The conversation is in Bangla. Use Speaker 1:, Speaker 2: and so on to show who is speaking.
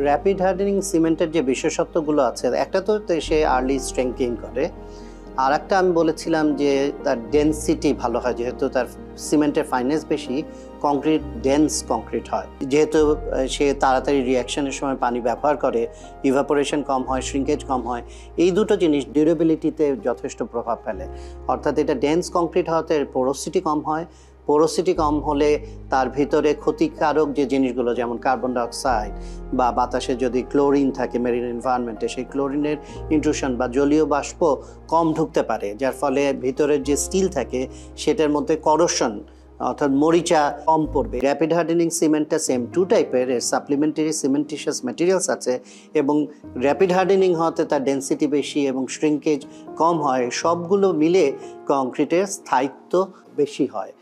Speaker 1: র্যাপিড হার্ডেনিং সিমেন্টের যে বিশেষত্বগুলো আছে, একটা তো সে আর্লি স্ট্রেংথ গেইন করে, আর একটা আমি বলেছিলাম যে তার ডেন্সিটি ভালো হয়, যেহেতু তার সিমেন্টের ফাইনেস বেশি, কংক্রিট ডেন্স কংক্রিট হয়, যেহেতু সে তাড়াতাড়ি রিয়াকশনের সময় পানি ব্যবহার করে, ইভাপোরেশন কম হয়, শ্রিঙ্কেজ কম হয়। এই দুটো জিনিস ডিউরেবিলিটিতে যথেষ্ট প্রভাব ফেলে। অর্থাৎ এটা ডেন্স কংক্রিট হওয়াতে পোরোসিটি কম হয়, পোরোসিটি কম হলে তার ভিতরে ক্ষতিকারক যে জিনিসগুলো, যেমন কার্বন ডাইঅক্সাইড বা বাতাসে যদি ক্লোরিন থাকে মেরিন এনভায়রনমেন্টে, সেই ক্লোরিনের ইন্ট্রুশন বা জলীয় বাষ্প কম ঢুকতে পারে, যার ফলে ভিতরের যে স্টিল থাকে সেটার মধ্যে করোশন অর্থাৎ মরিচা কম পড়বে। র্যাপিড হার্ডেনিং সিমেন্টটা সেম টু টাইপের, এর সাপ্লিমেন্টারি সিমেন্টিশিয়াস ম্যাটেরিয়ালস আছে, এবং র্যাপিড হার্ডেনিং হওয়াতে তার ডেন্সিটি বেশি এবং শ্রিঙ্কেজ কম হয়। সবগুলো মিলে কংক্রিটের স্থায়িত্ব বেশি হয়।